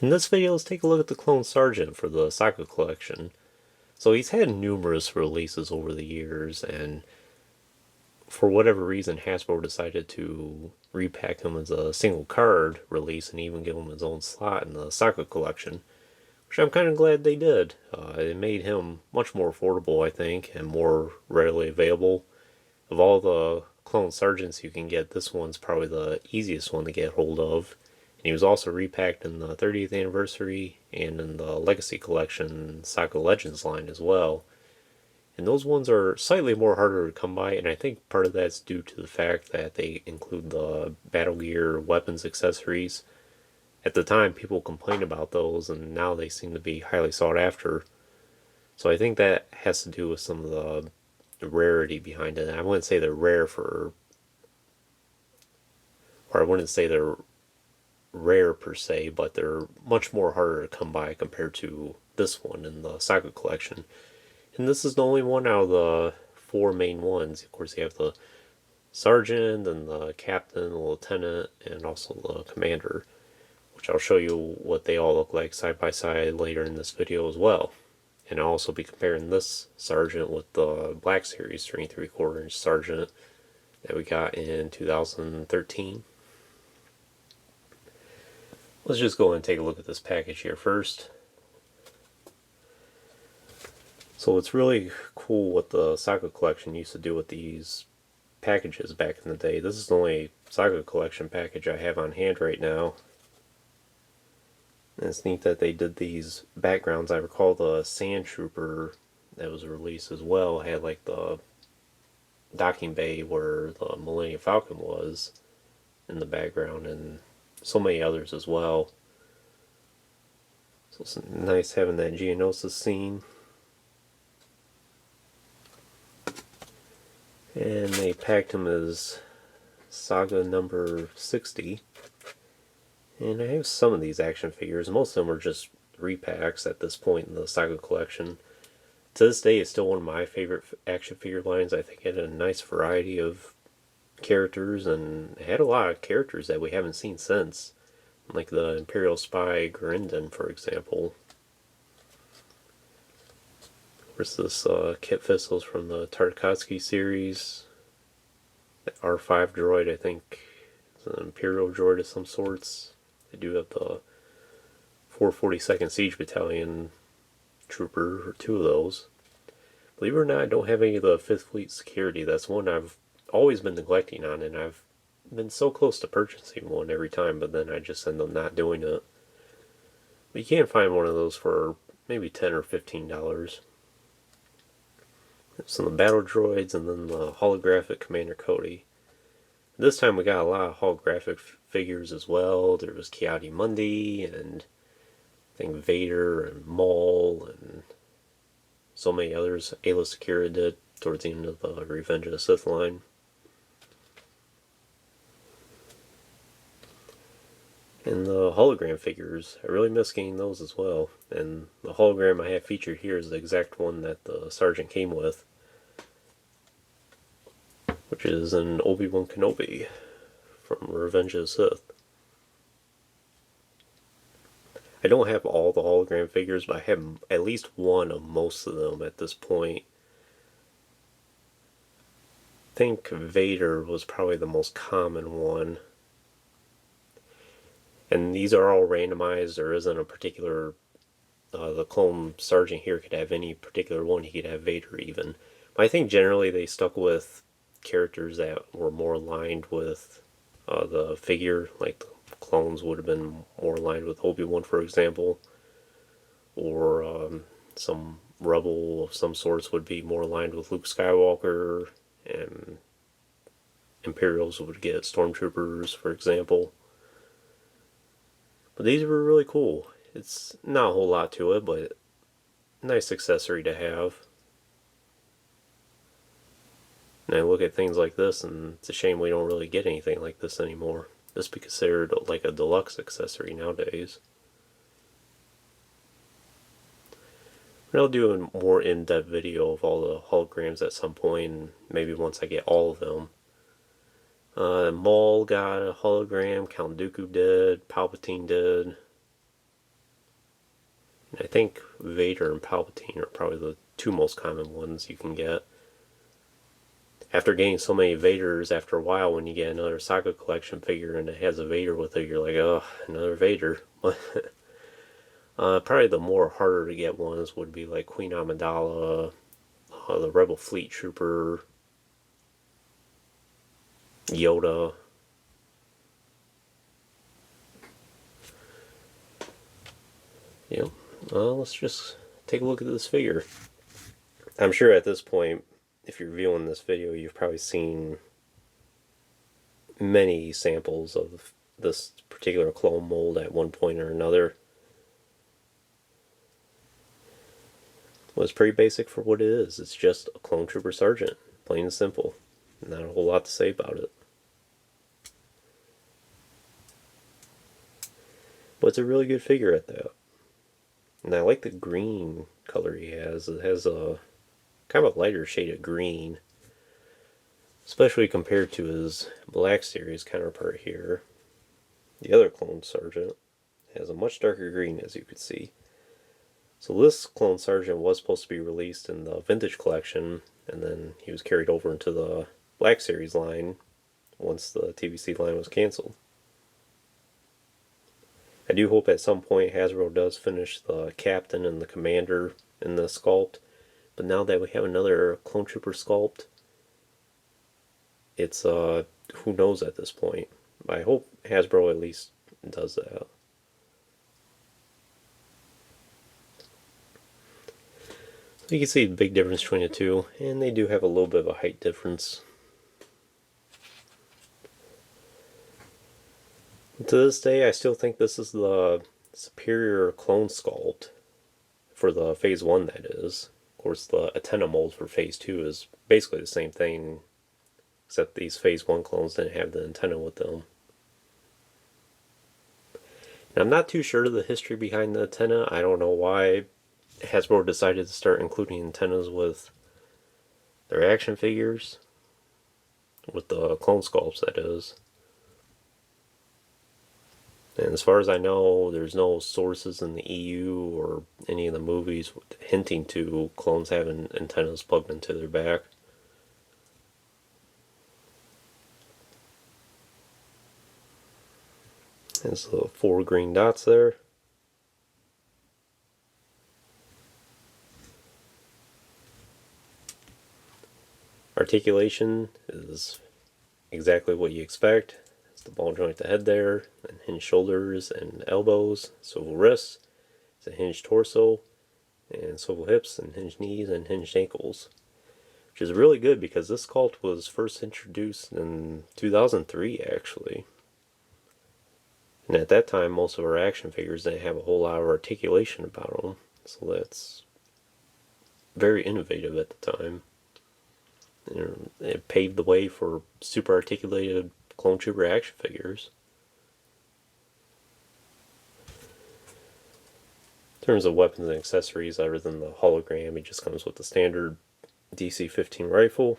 In this video, let's take a look at the Clone Sergeant for the Saga collection. So he's had numerous releases over the years, and for whatever reason, Hasbro decided to repack him as a single card release and even give him his own slot in the Saga collection, which I'm kind of glad they did. It made him much more affordable, I think, and more readily available. Of all the Clone Sergeants you can get, this one's probably the easiest one to get hold of. And he was also repacked in the 30th anniversary and in the Legacy Collection Saga Legends line as well. And those ones are slightly more harder to come by, and I think part of that's due to the fact that they include the battle gear, weapons, accessories. At the time, people complained about those, and now they seem to be highly sought after. So I think that has to do with some of the rarity behind it. I wouldn't say they're rare for, or I wouldn't say they're rare per se, but they're much more harder to come by compared to this one in the Saga collection. And this is the only one out of the four main ones. Of course, you have the sergeant and the captain, the lieutenant, and also the commander, which I'll show you what they all look like side by side later in this video as well. And I'll also be comparing this sergeant with the Black Series 3 3/4 inch sergeant that we got in 2013. Let's just go ahead and take a look at this package here first. So it's really cool what the Saga collection used to do with these packages back in the day. This is the only Saga collection package I have on hand right now. And it's neat that they did these backgrounds. I recall the Sand Trooper that was released as well had like the docking bay where the Millennium Falcon was in the background, and so many others as well. So it's nice having that Geonosis scene. And they packed him as Saga number 60. And I have some of these action figures. Most of them are just repacks at this point in the Saga collection. To this day, it's still one of my favorite action figure lines. I think it had a nice variety of characters, and it had a lot of characters that we haven't seen since. Like the Imperial Spy Grindan, for example. There's this Kit Fisto's from the Tartakovsky series. The R5 droid, I think, is an Imperial droid of some sorts. They do have the 442nd Siege Battalion trooper, or two of those. Believe it or not, I don't have any of the 5th Fleet Security. That's one I've always been neglecting on, and I've been so close to purchasing one every time, but then I just end up not doing it. But you can find one of those for maybe $10 or $15. Some of the battle droids, and then the holographic Commander Cody. This time we got a lot of holographic figures as well. There was Ki-Adi-Mundi, and I think Vader, and Maul, and so many others. Aayla Secura did towards the end of the Revenge of the Sith line. And the hologram figures, I really miss getting those as well. And the hologram I have featured here is the exact one that the Sergeant came with, which is an Obi-Wan Kenobi from Revenge of the Sith. I don't have all the hologram figures, but I have at least one of most of them at this point. I think Vader was probably the most common one. And these are all randomized. There isn't a particular... the Clone Sergeant here could have any particular one. He could have Vader even. But I think generally they stuck with characters that were more aligned with the figure. Like the clones would have been more aligned with Obi-Wan, for example. Or some rebel of some sorts would be more aligned with Luke Skywalker. And Imperials would get Stormtroopers, for example. But these were really cool. It's not a whole lot to it, but nice accessory to have. And I look at things like this, and it's a shame we don't really get anything like this anymore. This would be considered like a deluxe accessory nowadays. But I'll do a more in-depth video of all the holograms at some point, and maybe once I get all of them. Maul got a hologram, Count Dooku did, Palpatine did. I think Vader and Palpatine are probably the two most common ones you can get. After getting so many Vaders, after a while, when you get another Saga collection figure and it has a Vader with it, you're like, oh, another Vader. Probably the more harder to get ones would be like Queen Amidala, the Rebel Fleet Trooper, Yoda. Yep. Well, let's just take a look at this figure. I'm sure at this point, if you're viewing this video, you've probably seen many samples of this particular clone mold at one point or another. Well, it's pretty basic for what it is. It's just a Clone Trooper Sergeant, plain and simple. Not a whole lot to say about it. But it's a really good figure at that. And I like the green color he has. It has a kind of a lighter shade of green, especially compared to his Black Series counterpart here. The other Clone Sergeant has a much darker green, as you can see. So this Clone Sergeant was supposed to be released in the Vintage Collection, and then he was carried over into the Black Series line once the TVC line was canceled. I do hope at some point Hasbro does finish the Captain and the Commander in the sculpt, but now that we have another Clone Trooper sculpt, it's who knows at this point. I hope Hasbro at least does that. So you can see the big difference between the two, and they do have a little bit of a height difference. To this day, I still think this is the superior clone sculpt for the Phase 1, that is. Of course, the antenna mold for Phase 2 is basically the same thing, except these Phase 1 clones didn't have the antenna with them. And I'm not too sure of the history behind the antenna. I don't know why Hasbro decided to start including antennas with their action figures, with the clone sculpts, that is. And as far as I know, there's no sources in the EU or any of the movies hinting to clones having antennas plugged into their back. There's the 4 green dots there. Articulation is exactly what you expect. It's the ball joint at the head there, and hinged shoulders and elbows, swivel wrists, it's a hinged torso, and swivel hips, and hinged knees, and hinged ankles. Which is really good because this sculpt was first introduced in 2003, actually. And at that time, most of our action figures didn't have a whole lot of articulation about them. So that's very innovative at the time. And it paved the way for super articulated Clone Trooper action figures. In terms of weapons and accessories, other than the hologram, it just comes with the standard DC-15 rifle,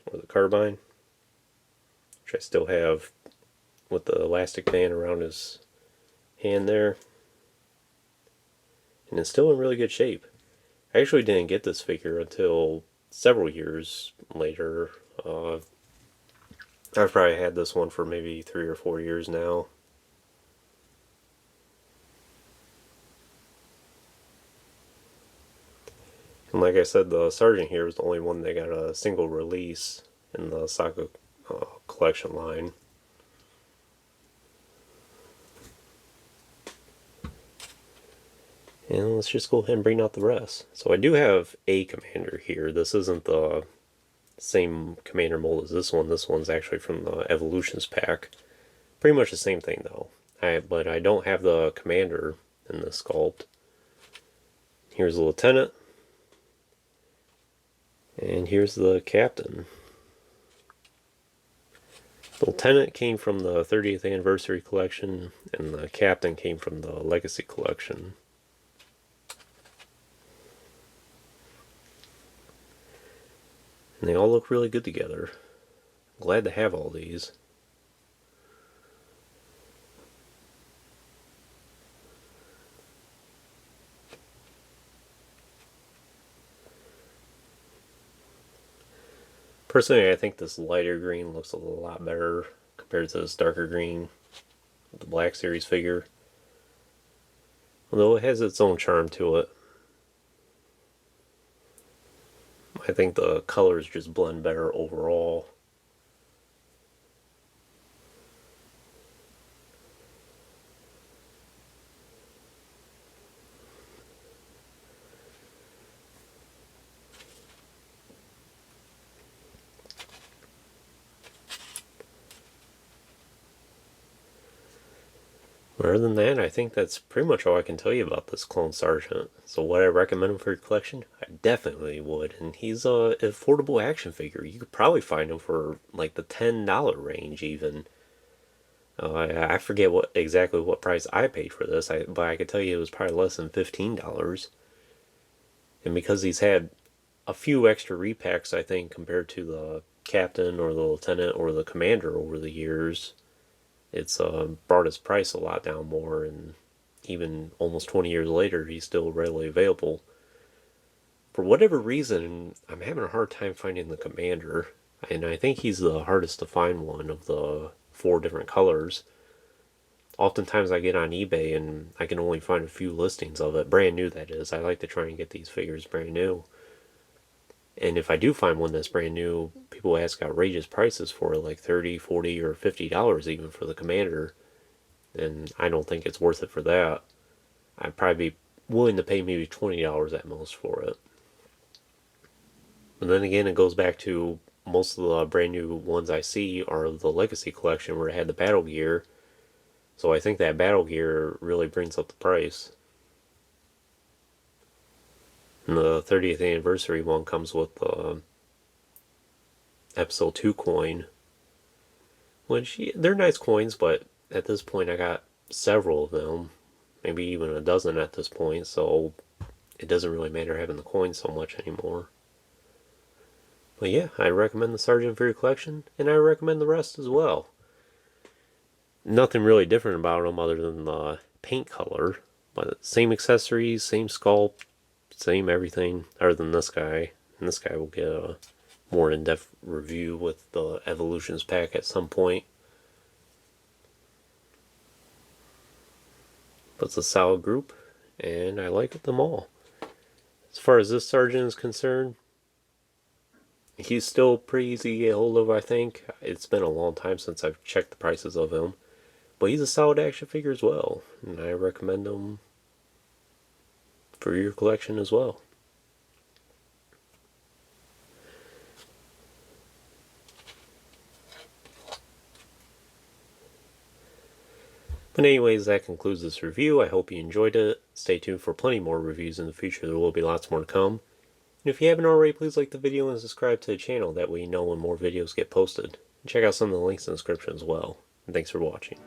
or the carbine, which I still have with the elastic band around his hand there. And it's still in really good shape. I actually didn't get this figure until several years later. I've probably had this one for maybe 3 or 4 years now. And like I said, the Sergeant here was the only one that got a single release in the Saga collection line. And let's just go ahead and bring out the rest. So I do have a commander here. This isn't the same commander mold as this one. This one's actually from the Evolutions pack. Pretty much the same thing though. But I don't have the commander in this sculpt. Here's the lieutenant. And here's the captain. The lieutenant came from the 30th anniversary collection, and the captain came from the legacy collection. And they all look really good together. Glad to have all these. Personally, I think this lighter green looks a lot better compared to this darker green with the Black Series figure. Although it has its own charm to it. I think the colors just blend better overall. Other than that, I think that's pretty much all I can tell you about this Clone Sergeant. So would I recommend him for your collection? I definitely would. And he's a affordable action figure. You could probably find him for like the $10 range even. I forget exactly what price I paid for this, but I could tell you it was probably less than $15. And because he's had a few extra repacks, I think, compared to the captain or the lieutenant or the commander over the years, it's brought his price a lot down more, and even almost 20 years later, he's still readily available. For whatever reason, I'm having a hard time finding the commander, and I think he's the hardest to find one of the 4 different colors. Oftentimes I get on eBay and I can only find a few listings of it, brand new that is. I like to try and get these figures brand new. And if I do find one that's brand new, people ask outrageous prices for it, like $30, $40, or $50 even for the commander. And I don't think it's worth it for that. I'd probably be willing to pay maybe $20 at most for it. But then again, it goes back to most of the brand new ones I see are the Legacy Collection where it had the battle gear. So I think that battle gear really brings up the price. And the 30th anniversary one comes with the Episode 2 coin. Which, they're nice coins, but at this point I got several of them. Maybe even a dozen at this point, so it doesn't really matter having the coins so much anymore. But yeah, I recommend the Sergeant for your collection, and I recommend the rest as well. Nothing really different about them other than the paint color, but same accessories, same sculpt, same everything, other than this guy. And this guy will get a more in-depth review with the Evolutions pack at some point. But it's a solid group, and I like them all. As far as this Sergeant is concerned, he's still pretty easy to get hold of, I think. It's been a long time since I've checked the prices of him. But he's a solid action figure as well, and I recommend him for your collection as well. But anyways, that concludes this review. I hope you enjoyed it. Stay tuned for plenty more reviews in the future. There will be lots more to come. And if you haven't already, please like the video and subscribe to the channel. That way you know when more videos get posted. And check out some of the links in the description as well. And thanks for watching.